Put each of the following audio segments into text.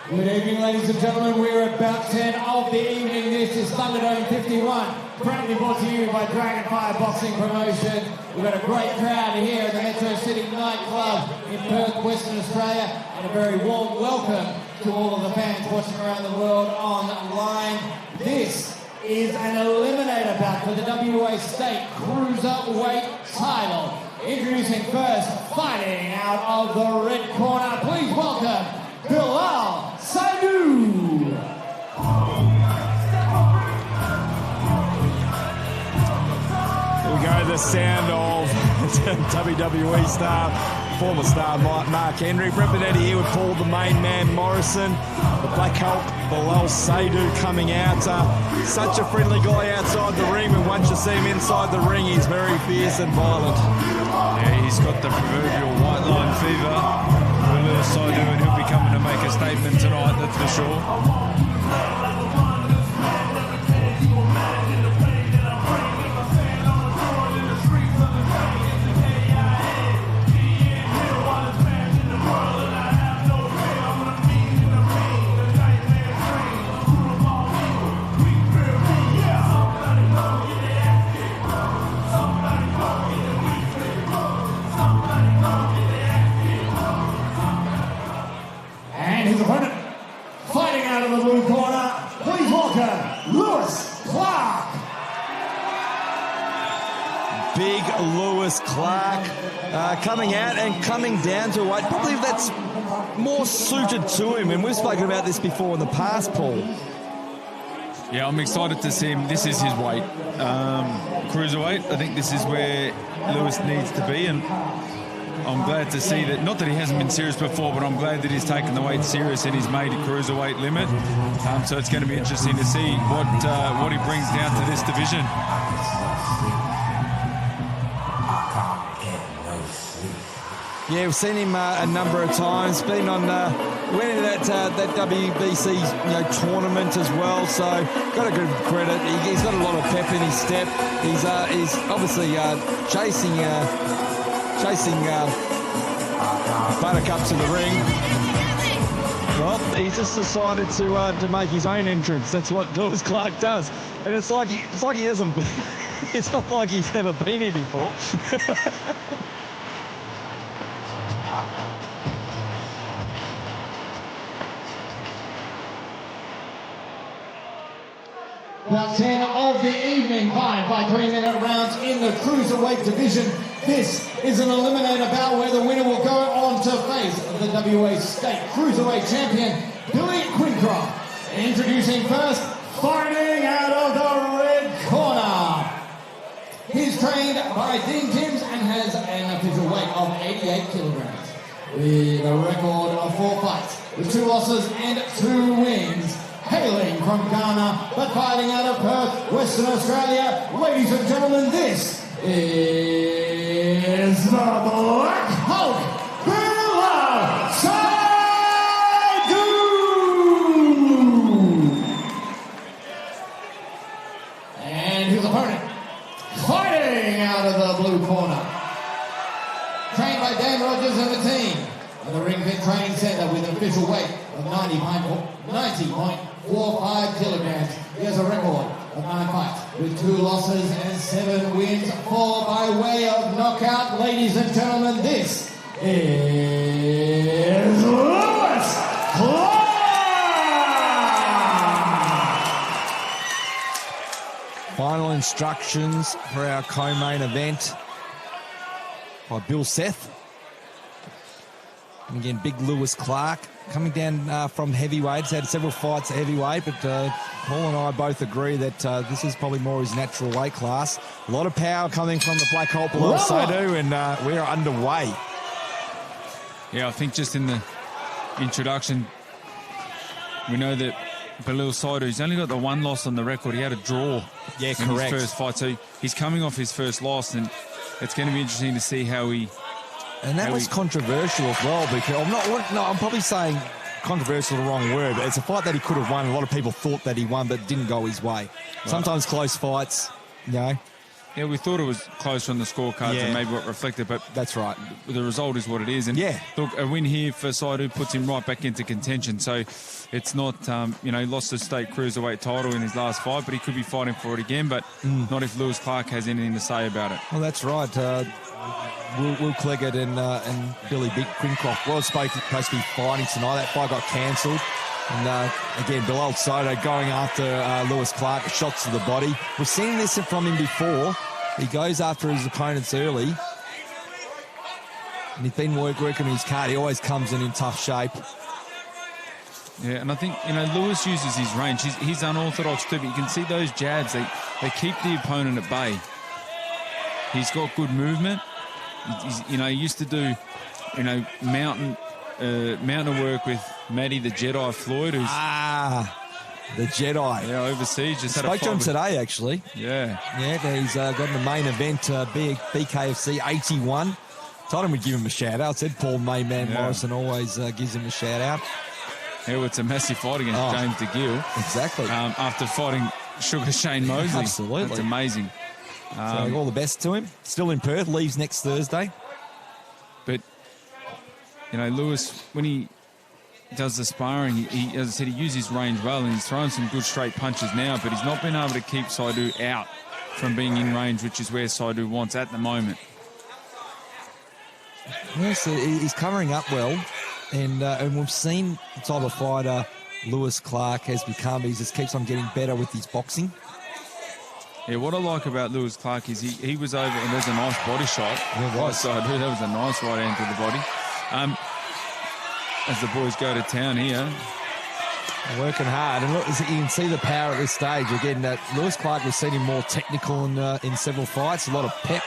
Good evening, ladies and gentlemen. We're about 10 of the evening. This is Thunderdome 51, proudly brought to you by Dragonfire Boxing Promotion. We've got a great crowd here at the Metro City nightclub in Perth, Western Australia, and a very warm welcome to all of the fans watching around the world online. This is an eliminator bout for the WA State Cruiserweight title. Introducing first, fighting out of the red corner, please welcome Bilal, Seidu. Here we go, the sound of WWE star, former star Mark Henry, representing here with Paul the main man Morrison, the black Hulk Bilal Seidu coming out. Such a friendly guy outside the ring, but once you see him inside the ring, he's very fierce and violent. Yeah, he's got the proverbial white line fever. Bilal Seidu, and he'll be coming to make a statement tonight, that's for sure. His opponent, fighting out of the blue corner, please welcome Clarke. Big Lewis Clarke coming out and coming down to weight. Probably that's more suited to him, and we've spoken about this before in the past, Paul. Yeah, I'm excited to see him. This is his weight. Cruiserweight, I think this is where Lewis needs to be, and I'm glad to see that, not that he hasn't been serious before, but I'm glad that he's taken the weight serious and he's made a cruiserweight limit. So it's going to be interesting to see what he brings down to this division. Yeah, we've seen him a number of times. Been on, went into that WBC tournament as well. So got a good credit. He's got a lot of pep in his step. He's obviously chasing Buttercup to the ring. Well, he just decided to make his own entrance. That's what Lewis Clarke does, and it's like he hasn't. It's not like he's never been here before. About 10 of the evening, fight by 3-minute rounds in the Cruiserweight division. This is an eliminator bout where the winner will go on to face the WA State Cruiserweight champion, Billy Quincroft. Introducing first, fighting out of the red corner. He's trained by Dean Timms and has an official weight of 88 kilograms. With a record of 4 fights, with 2 losses and 2 wins. Hailing from Ghana, but fighting out of Perth, Western Australia. Ladies and gentlemen, this is the Black Hulk, Bilal Seidu! And his opponent, fighting out of the blue corner. Trained by Dan Rogers and the team. In the Ring Fit Training Centre with an official weight of 90.45 kilograms. He has a record of 9 fights with 2 losses and 7 wins, 4 by way of knockout. Ladies and gentlemen, this is Lewis Clarke! Final instructions for our co-main event by Bill Seth. And again, big Lewis Clarke coming down from heavyweight. He's had several fights at heavyweight, but Paul and I both agree that this is probably more his natural weight class. A lot of power coming from the Black Hulk Bilal Seidu, and we're underway. Yeah, I think just in the introduction, we know that Bilal Seidu, he's only got the 1 loss on the record. He had a draw in his first fight, so he's coming off his first loss, and it's going to be interesting to see how he... And that was controversial as well, because I'm probably saying controversial, the wrong word, but it's a fight that he could have won. A lot of people thought that he won, but didn't go his way. Right. Sometimes close fights, Yeah, we thought it was closer on the scorecards and maybe what reflected, but that's right. The result is what it is. And look, a win here for Seidu puts him right back into contention. So it's not, he lost the state cruiserweight title in his last fight, but he could be fighting for it again, but not if Lewis Clarke has anything to say about it. Well, that's right. Will Cleggett and Billy Big Quincroft was supposed to be fighting tonight. That fight got cancelled. And again, Bilal Seidu going after Lewis Clarke, shots to the body. We've seen this from him before. He goes after his opponents early. And he's been working his card. He always comes in tough shape. Yeah, and I think, Lewis uses his range. He's unorthodox too, but you can see those jabs. They keep the opponent at bay. He's got good movement. He used to do, mountain work with Matty the Jedi Floyd, who's the Jedi. Yeah, overseas. Just had spoke to him today, actually. Yeah. Yeah, he's got in the main event, BKFC 81. Told him we'd give him a shout out. Said Paul Mayman Morrison always gives him a shout out. Yeah, well, it's a massive fight against James DeGill. Exactly. After fighting Sugar Shane Mosley. Absolutely. It's amazing. So all the best to him. Still in Perth, leaves next Thursday. But, Lewis, when he does the sparring, he, as I said, he uses his range well, and he's throwing some good straight punches now, but he's not been able to keep Seidu out from being in range, which is where Seidu wants at the moment. Yes, he's covering up well, and we've seen the type of fighter Lewis Clarke has become. He just keeps on getting better with his boxing. Yeah, what I like about Lewis Clarke is he was over, and there's a nice body shot. There was. Seidu, that was a nice right hand to the body. As the boys go to town here. Working hard. And look, you can see the power at this stage. Again, Lewis Clarke, we've seen him more technical in several fights. A lot of pep,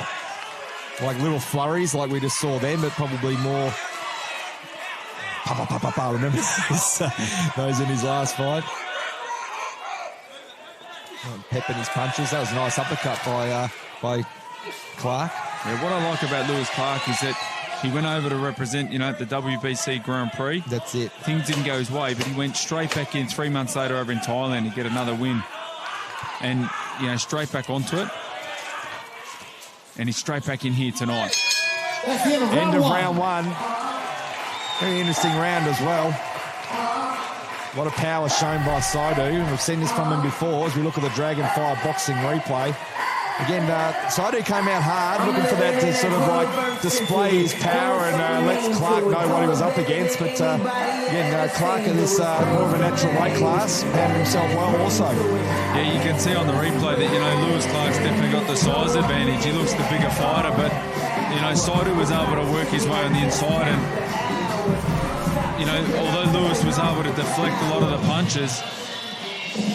like little flurries like we just saw then, but probably more pa. Remember those in his last fight? Pep in his punches. That was a nice uppercut by Clarke. Yeah, what I like about Lewis Clarke is that he went over to represent, the WBC Grand Prix. That's it. Things didn't go his way, but he went straight back in 3 months later over in Thailand to get another win. And, straight back onto it. And he's straight back in here tonight. End of round one. Very interesting round as well. A lot of power shown by Seidu. We've seen this from him before as we look at the Dragonfire boxing replay. Again, Seidu came out hard, looking for that to sort of like display his power and let Clarke know what he was up against. But again, Clarke in this more of a natural weight class handled himself well also. Yeah, you can see on the replay that, Lewis Clarke's definitely got the size advantage. He looks the bigger fighter, but, Seidu was able to work his way on the inside. And, although Lewis was able to deflect a lot of the punches,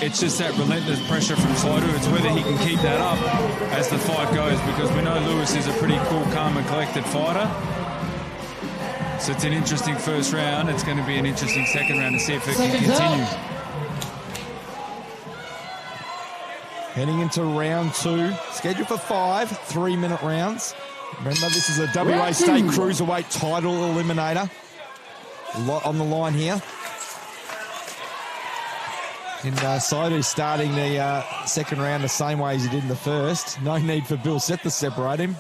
it's just that relentless pressure from Seidu. It's whether he can keep that up as the fight goes, because we know Lewis is a pretty cool, calm and collected fighter. So it's an interesting first round. It's going to be an interesting second round to see if it can continue. Heading into round two, scheduled for 5 3-minute rounds. Remember, this is a WA State Cruiserweight title eliminator. A lot on the line here. And Seidu starting the second round the same way as he did in the first. No need for Bill Seth to separate him.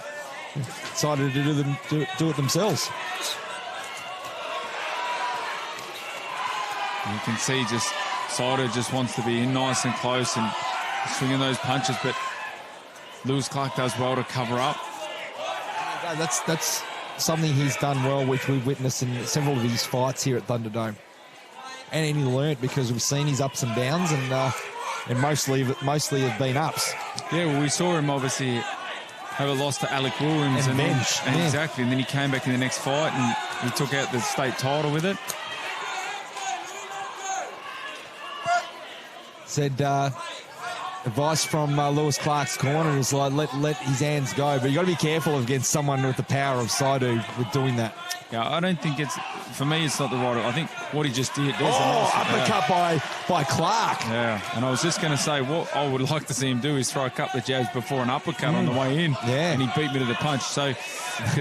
Decided to do it themselves. You can see Seidu just wants to be in nice and close and swinging those punches, but Lewis Clarke does well to cover up. That's something he's done well, which we've witnessed in several of his fights here at Thunderdome. And he learnt because we've seen his ups and downs, and mostly have been ups. Yeah, well, we saw him obviously have a loss to Alec Williams. And bench. Yeah. Exactly, and then he came back in the next fight and he took out the state title with it. Said advice from Lewis Clarke's corner is like, let his hands go. But you got to be careful against someone with the power of Seidu with doing that. Yeah, I don't think for me, it's not the right. I think what he just did. Uppercut by Clarke. Yeah, and I was just going to say, what I would like to see him do is throw a couple of jabs before an uppercut on the way in. Yeah. And he beat me to the punch. So,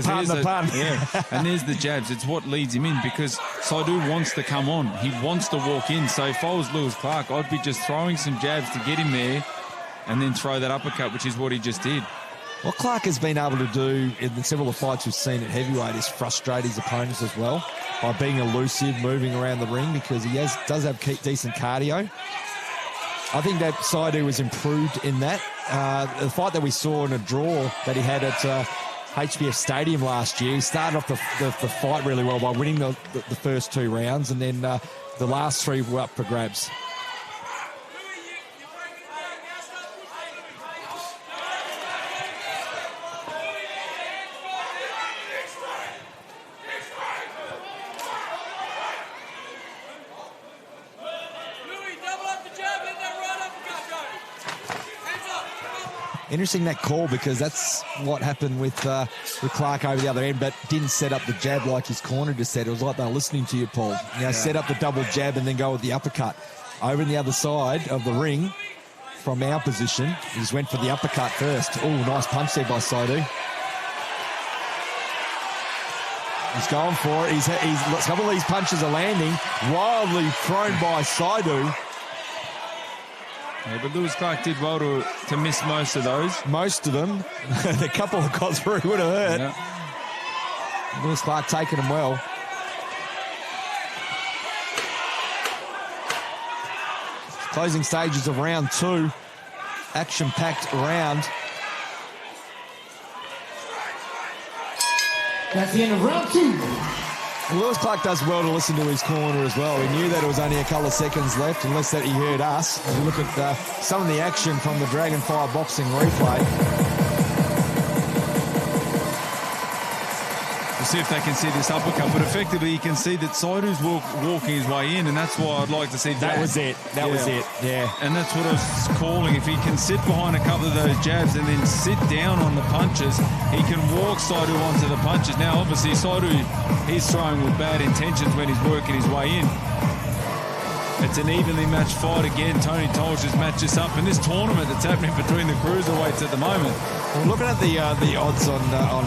pardon the pun. Yeah, and there's the jabs. It's what leads him in, because Seidu wants to come on. He wants to walk in. So if I was Lewis Clarke, I'd be just throwing some jabs to get him there and then throw that uppercut, which is what he just did. What Clarke has been able to do in several of the fights we've seen at heavyweight is frustrate his opponents as well by being elusive, moving around the ring, because he does have decent cardio. I think that Seidu was improved in that. The fight that we saw in a draw that he had at HBF Stadium last year, he started off the fight really well by winning the first 2 rounds, and then the last 3 were up for grabs. Interesting that call, because that's what happened with Clarke over the other end, but didn't set up the jab like his corner just said. It was like they were listening to you, Paul. Set up the double jab and then go with the uppercut. Over on the other side of the ring, from our position, he just went for the uppercut first. Oh, nice punch there by Seidu. He's going for it. A couple of these punches are landing. Wildly thrown by Seidu. Yeah, but Lewis Clarke did well to miss most of those. Most of them. A couple of got through would have hurt. Yeah. Lewis Clarke taking them well. Closing stages of round 2. Action-packed round. That's the end of round 2. Lewis Clarke does well to listen to his corner as well. He knew that it was only a couple of seconds left, unless that he heard us. As we look at some of the action from the Dragonfire boxing replay. We'll see if they can see this uppercut, but effectively you can see that Seidu's walking his way in, and that's why I'd like to see that. That was it. That was it, yeah. And that's what I was calling. If he can sit behind a couple of those jabs and then sit down on the punches, he can walk Seidu onto the punches. Now, obviously, Seidu, he's throwing with bad intentions when he's working his way in. It's an evenly matched fight again. Tony Tolch has matched us up in this tournament that's happening between the cruiserweights at the moment. Well, looking at the odds on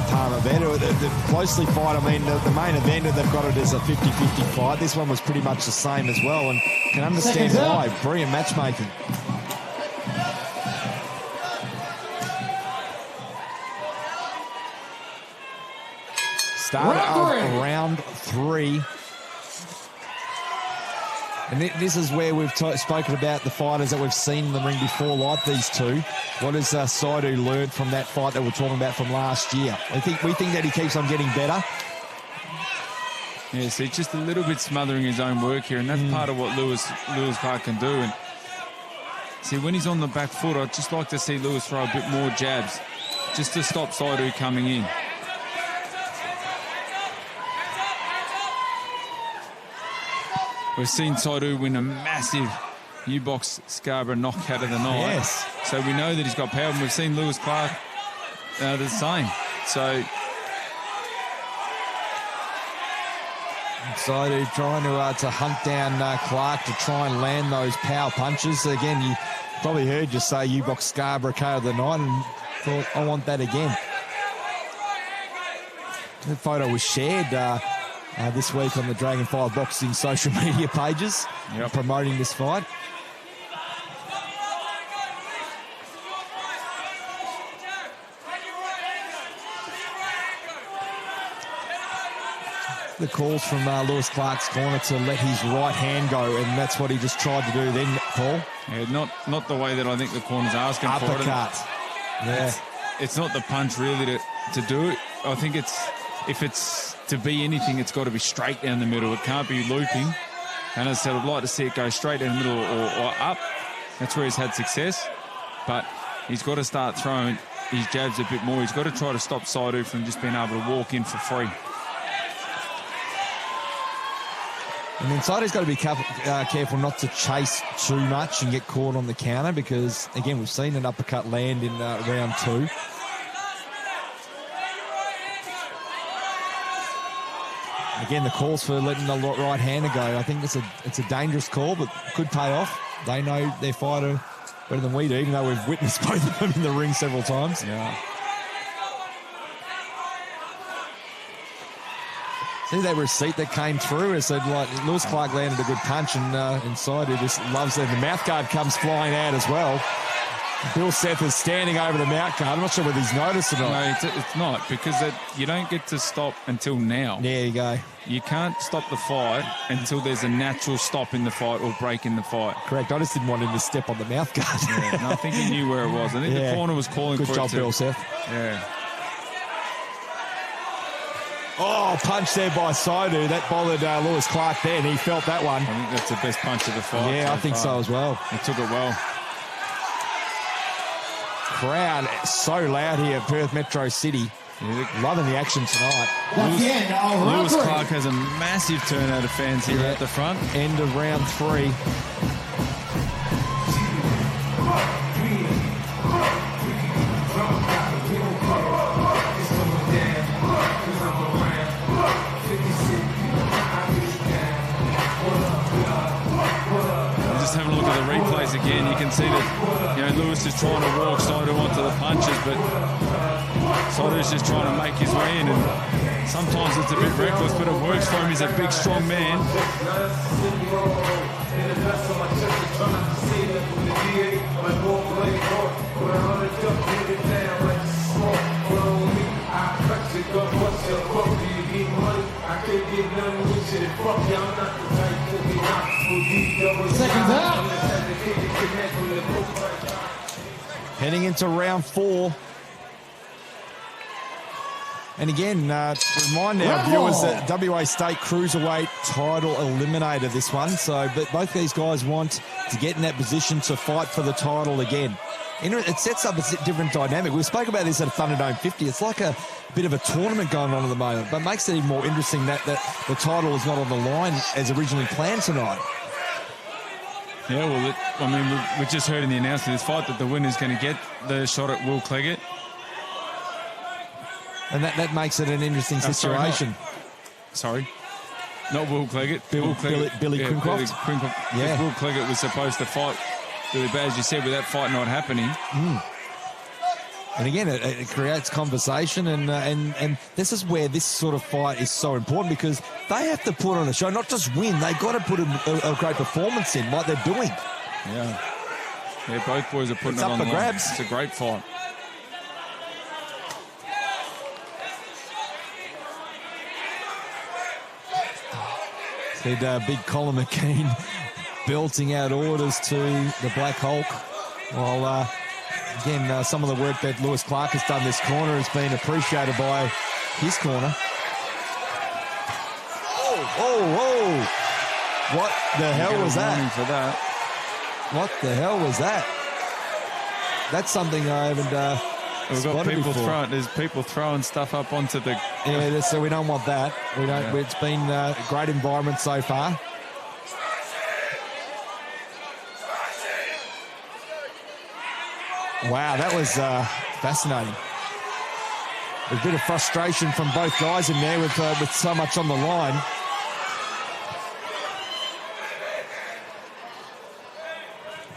Palm event, the closely fight, I mean, the main event, they've got it as a 50-50 fight. This one was pretty much the same as well, and can understand why. Brilliant matchmaking. Start of round 3. And this is where we've spoken about the fighters that we've seen in the ring before, like these two. What has Seidu learned from that fight that we're talking about from last year? We think that he keeps on getting better. Yeah, see, just a little bit smothering his own work here, and that's part of what Lewis Clarke can do. And see, when he's on the back foot, I'd just like to see Lewis throw a bit more jabs, just to stop Seidu coming in. We've seen Seidu win a massive U-Box Scarborough knockout of the night. Yes. So we know that he's got power, and we've seen Lewis Clarke the same. So Seidu trying to hunt down Clarke to try and land those power punches. Again, you probably heard you say U-Box Scarborough KO of the night and thought, I want that again. The photo was shared this week on the Dragonfire Boxing social media pages, promoting this fight. The calls from Lewis Clarke's corner to let his right hand go, and that's what he just tried to do then, Paul. Yeah, not the way that I think the corner's asking for it. Uppercut. Yeah. It's not the punch really to do it. I think if it's to be anything, it's got to be straight down the middle. It can't be looping. And as I said, I'd like to see it go straight down the middle or up. That's where he's had success. But he's got to start throwing his jabs a bit more. He's got to try to stop Seidu from just being able to walk in for free. And then Seidu's got to be careful not to chase too much and get caught on the counter, because, again, we've seen an uppercut land in round 2. Again, the calls for letting the right-hander go. I think it's a dangerous call, but could pay off. They know their fighter better than we do, even though we've witnessed both of them in the ring several times. Yeah. See that receipt that came through? It said, like, Lewis Clarke landed a good punch, and Seidu just loves it. The mouth guard comes flying out as well. Bill Seth is standing over the mount guard. I'm not sure whether he's noticed or not. No, it's not, because you don't get to stop until now. There you go. You can't stop the fight until there's a natural stop in the fight or break in the fight. Correct. I just didn't want him to step on the mouth guard. Yeah, no, I think he knew where it was. I think the corner was calling Good for job, it too. Bill Seth. Yeah. Oh, punch there by Seidu. That bothered Lewis Clarke there, and he felt that one. I think that's the best punch of the fight. Yeah, I think so as well. He took it well. Crowd so loud here at Perth Metro City. Yeah, loving the action tonight. That's the end of round Lewis 3. Clarke has a massive turnout of fans here at the front. End of round 3. Just having a look at the replays again, you can see that Lewis is trying to walk Seidu onto the punches, but Seidu's just trying to make his way in, and sometimes it's a bit reckless, but it works for him. He's a big, strong man. Seconds out. Heading into round 4. And again, remind our viewers that WA State Cruiserweight title eliminator this one. So, but both these guys want to get in that position to fight for the title again. It sets up a different dynamic. We spoke about this at Thunderdome 50. It's like a bit of a tournament going on at the moment, but makes it even more interesting that the title is not on the line as originally planned tonight. Yeah, well, we just heard in the announcement of this fight that the winner's going to get the shot at Will Cleggett. And that makes it an interesting situation. Sorry, not Will Cleggett. Billy Crincroft. Billy Crincroft. Yeah. Will Cleggett was supposed to fight really bad, as you said, with that fight not happening. And again, it creates conversation, and this is where this sort of fight is so important, because they have to put on a show, not just win. They got to put a great performance in, like they're doing. Yeah, both boys are putting it on the grabs. It's a great fight. Big Colin McKean belting out orders to the Black Hulk. While, again, some of the work that Lewis Clarke has done this corner has been appreciated by his corner. Oh! What the hell was that? For that? What the hell was that? That's something I haven't We've got people before. there's people throwing stuff up onto the... Yeah, so we don't want that. We don't. Yeah. It's been a great environment so far. Wow, that was fascinating. A bit of frustration from both guys in there with so much on the line.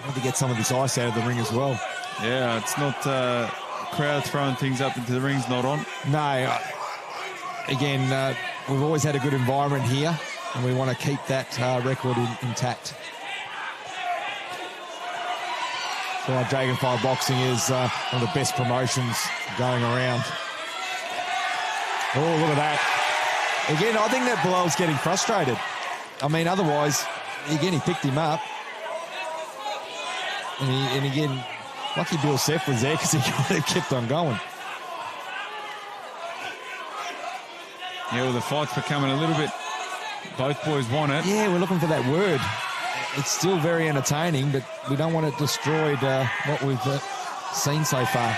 Need to get some of this ice out of the ring as well. Yeah, it's not... crowd throwing things up into the ring's not on. No. Again, we've always had a good environment here, and we want to keep that record intact. So Dragonfly Boxing is one of the best promotions going around. Oh, look at that. Again, I think that Bilal's getting frustrated. I mean, otherwise, again, he picked him up. And again... Lucky Bill Seth was there because he kind of kept on going. Yeah, well, the fight's becoming a little bit... Both boys want it. Yeah, we're looking for that word. It's still very entertaining, but we don't want it destroyed, what we've seen so far.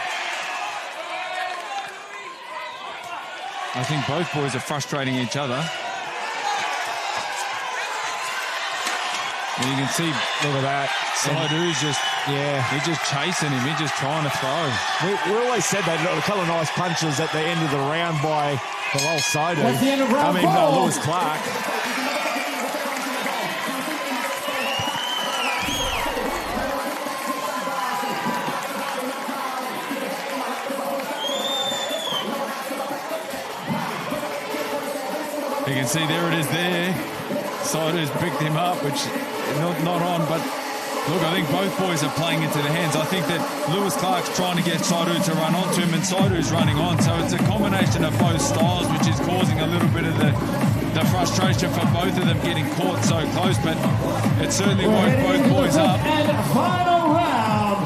I think both boys are frustrating each other. And you can see, look at that. Seidu is just... Yeah. He's just chasing him. He's just trying to throw. We always said that a couple of nice punches at the end of the round by Bilal Seidu. That's the end of round 4. Lewis Clarke. You can see there it is there. Seidu's picked him up, which not on, but Look, I think both boys are playing into the hands. I think that Lewis Clarke's trying to get Seidu to run onto him, and Seidu's running on. So it's a combination of both styles, which is causing a little bit of the frustration for both of them getting caught so close. But it certainly woke both boys up. And final round.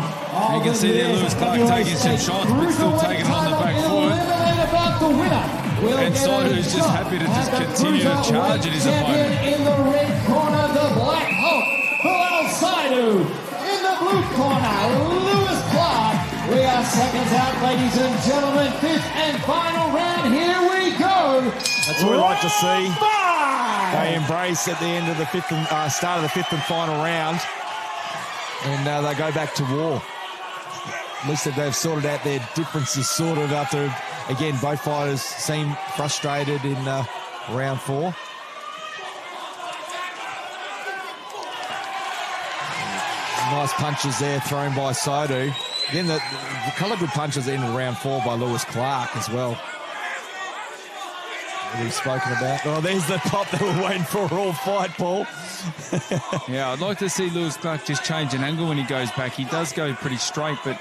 You can see there Lewis Clarke taking some shots, but still taking it on the back foot. And Seidu's just happy to just continue to charge at his opponent. In the red corner, the Black Hulk, Bilal Seidu. In the blue corner, Lewis Clarke. We are seconds out, ladies and gentlemen. Fifth and final round. Here we go. That's what we like to see. Five. They embrace at the end of the fifth and start of the fifth and final round, and they go back to war. At least they've sorted out their differences sorted after, again, both fighters seem frustrated in round 4. Nice punches there thrown by Seidu. Again, the couple of good punches in round 4 by Lewis Clarke as well. That we've spoken about. Oh, there's the pop that we're waiting for all fight, Paul. Yeah, I'd like to see Lewis Clarke just change an angle when he goes back. He does go pretty straight, but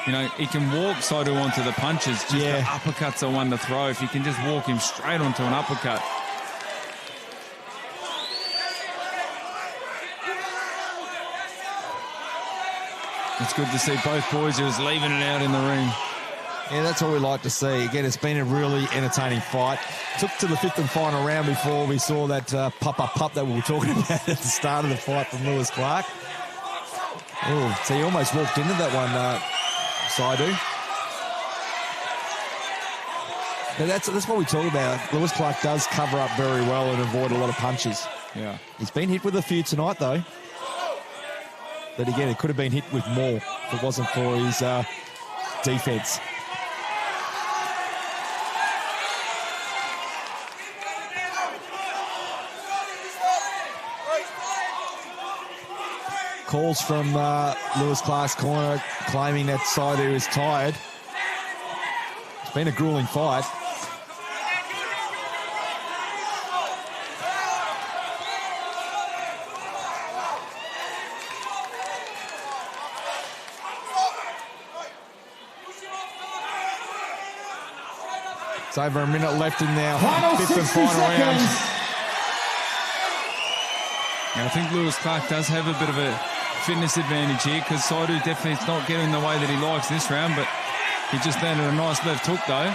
you know, he can walk Seidu onto the punches. Just the uppercuts are one to throw. If you can just walk him straight onto an uppercut. It's good to see both boys just leaving it out in the ring. Yeah, that's what we like to see. Again, it's been a really entertaining fight. Took to the fifth and final round before we saw that pup that we were talking about at the start of the fight from Lewis Clarke. Oh, so he almost walked into that one, Seidu. But that's what we talk about. Lewis Clarke does cover up very well and avoid a lot of punches. Yeah. He's been hit with a few tonight, though. But again, it could have been hit with more if it wasn't for his defense. Calls from Lewis Clarke's corner claiming that Seidu is tired. It's been a grueling fight. It's over a minute left in now. Fifth and final round. And I think Lewis Clarke does have a bit of a fitness advantage here because Seidu definitely is not getting the way that he likes this round, but he just landed a nice left hook though.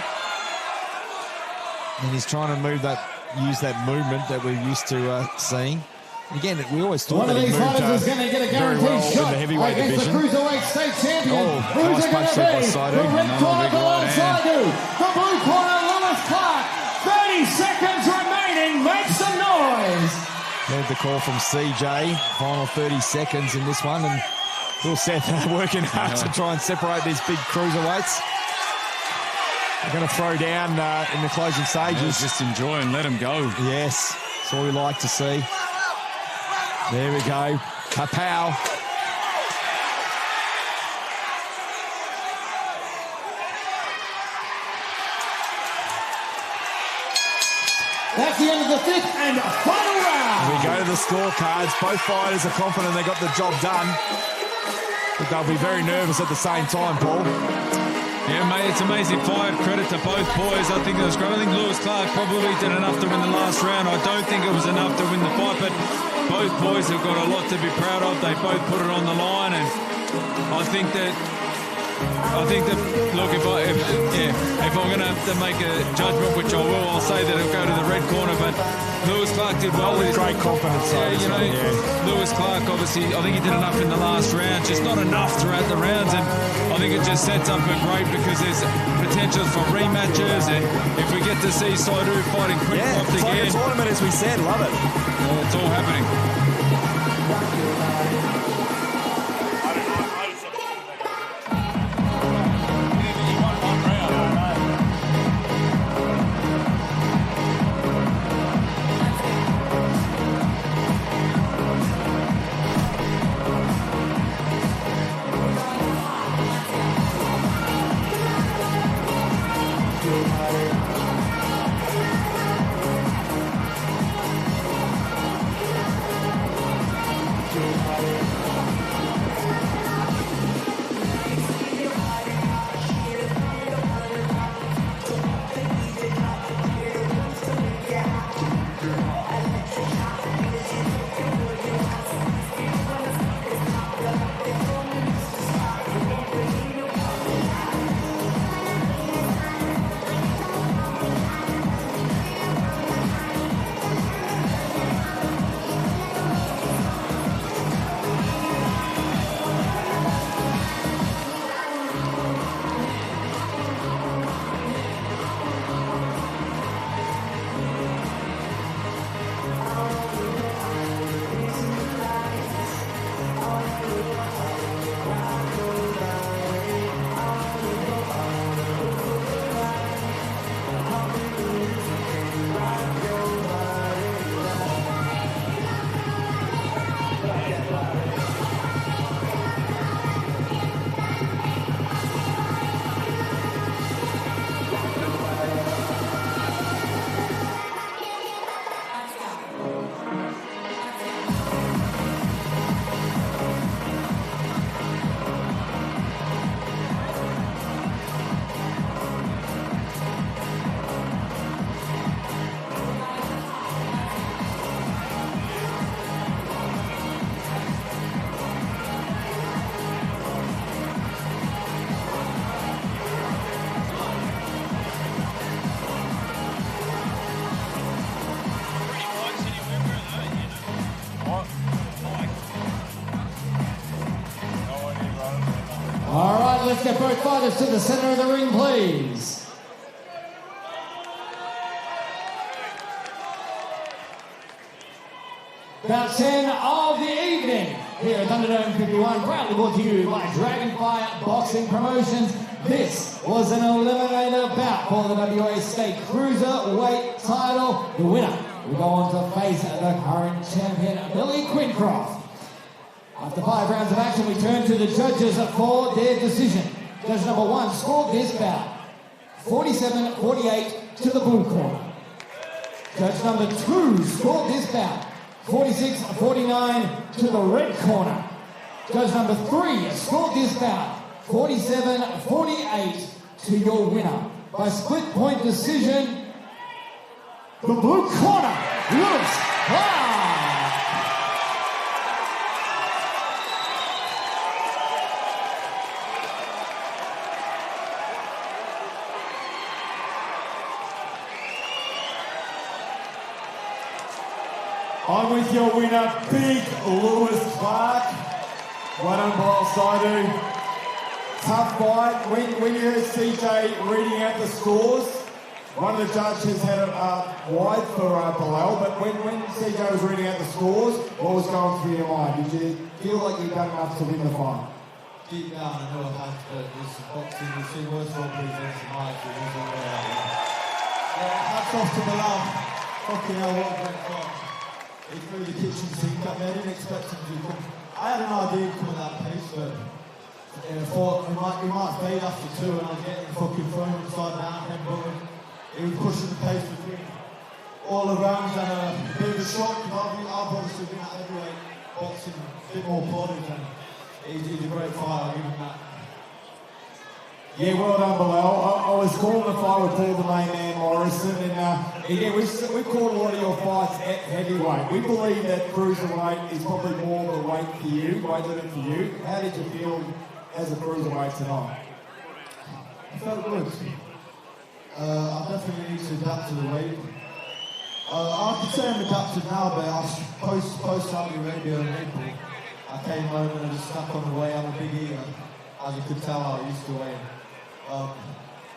And he's trying to use that movement that we're used to seeing. Again, we always thought one that of he these moved fighters is going to get a guaranteed very well shot in the heavyweight against division. the cruiserweight state champion. Oh, Who's nice it punch there by going to be? Seidu. The red corner, Bilal Seidu. The blue corner, Lewis Clarke. 30 seconds remaining. Make some noise. There's the call from CJ. Final 30 seconds in this one, and Will Seth working hard to try and separate these big cruiserweights. They're going to throw down in the closing stages. Just enjoy and let him go. Yes, that's what we like to see. There we go. Kapow. That's the end of the fifth and final round. We go to the scorecards. Both fighters are confident they got the job done. But they'll be very nervous at the same time, Paul. Yeah, mate, it's amazing fight. Credit to both boys. I think it was great. I think Lewis Clarke probably did enough to win the last round. I don't think it was enough to win the fight, but both boys have got a lot to be proud of. They both put it on the line, and I think that look, if I'm going to have to make a judgment, which I will, I'll say that it'll go to the red corner. But Lewis Clarke did well. With great confidence. Lewis Clarke, obviously, I think he did enough in the last round, just not enough throughout the rounds. And I think it just sets up a great because there's potential for rematches. And if we get to see Seidu fighting quick again, it's like a tournament, as we said. Love it. Well, it's all happening. let's get both fighters to the center of the ring, please. Bout 10 of the evening here at Thunderdome 51, proudly brought to you by Dragonfire Boxing Promotions. This was an eliminator bout for the WA State Cruiserweight title. The winner will go on to face the current champion, Billy Quincroft. After 5 rounds of action, we turn to the judges for their decision. Judge number 1 scored this bout 47-48 to the blue corner. Judge number 2 scored this bout 46-49 to the red corner. Judge number 3 scored this bout 47-48 to your winner. By split point decision, the blue corner, Lewis Clarke. I'm with your winner, Big Lewis Clarke. Well done, Bilal, Seidu. Tough fight. When you heard CJ reading out the scores, one of the judges had it wide for Bilal, but when CJ was reading out the scores, what was going through your mind? Did you feel like you'd done enough to win the fight? Deep down, I know I had, but this boxing, we've seen worse robberies than tonight. Hats off to Bilal. Fucking hell, what a great fight. He threw the kitchen sink up there. I didn't expect him to come. I had an idea he'd come at that pace, but I thought he might fade after 2, and I was getting fucking thrown upside down, head button. He was pushing the pace between all the rounds, and a bit of a shock, because I've obviously been at heavyweight boxing a bit more polished, and he's a great fighter, I'll give him that. Yeah, well done, Bilal. I was calling the fight with Paul the main man Morrison, and again, we called a lot of your fights at heavyweight. We believe that cruiserweight is probably more the weight for you, weight limit for you. How did you feel as a cruiserweight tonight? I felt good. I definitely need to adapt to the weight. I could say I'm adapted now, but I was post-Saudi Arabia in April. I came home and I just stuck on the weight. I'm a big eater. As you could tell, I used to weigh.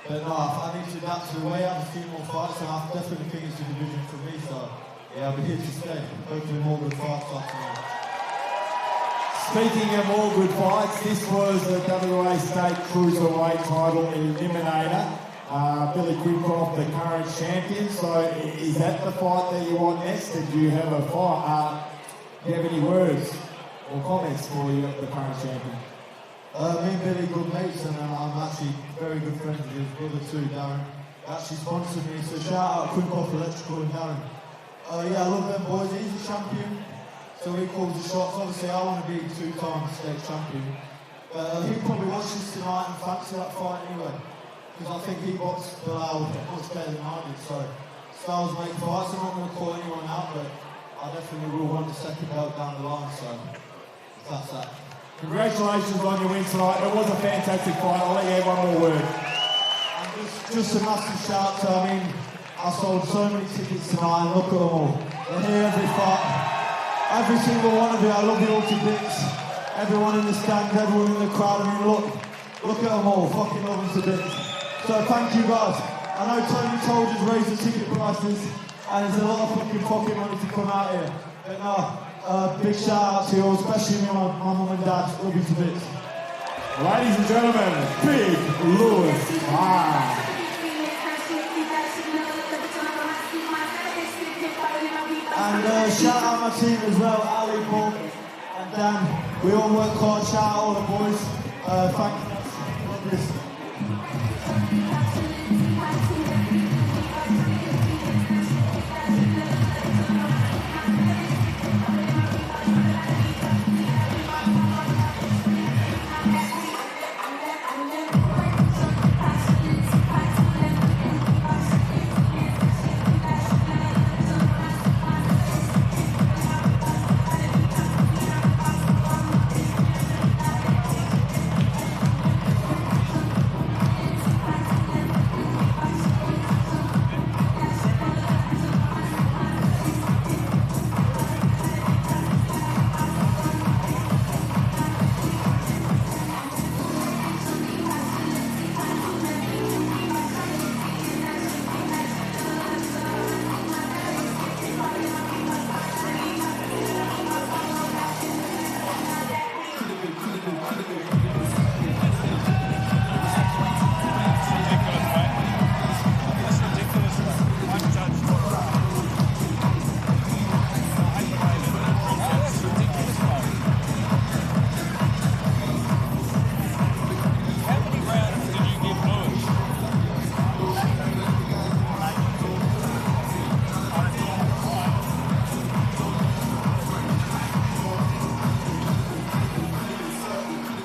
But no, I need to adapt to the weight. I have a few more fights, and I definitely think it's a division for me. So yeah, I'll be here to stay. Hopefully more good fights after that. Speaking of all good fights, this was the WA State Cruiserweight title eliminator. Billy Quincroft, the current champion. So is that the fight that you want next? Did you have a fight? Do you have any words or comments for you, the current champion? Me and Billy good mates, and I'm actually very good friends with his brother too, Darren. He actually sponsored me, so shout out Quincroft Electrical and Darren. Yeah, I love them boys. He's a champion, so he calls the shots. Obviously, I want to be 2-time state champion. He probably watches tonight and fancy that fight anyway, because I think he boxed Bilal much better than I did. So styles make fights. I'm not going to call anyone out, but I definitely will want the second belt down the line. So that's that. Congratulations on your win tonight. It was a fantastic fight. I'll let you have one more word. And just a massive shout to, I sold so many tickets tonight, and look at them all. They're here every fight. Every single one of you, I love you all to bits. Everyone in the stand, everyone in the crowd, look at them all, fucking love them to bits. So thank you guys. I know Tony told you to raise the ticket prices, and there's a lot of fucking pocket money to come out here. But no. Big shout out to you all, especially my mum and dad. Love you to bits. Ladies and gentlemen, Big Lewis Clarke. And shout out my team as well, Ali, Paul and Dan. We all work hard. Shout out all the boys. Thank you.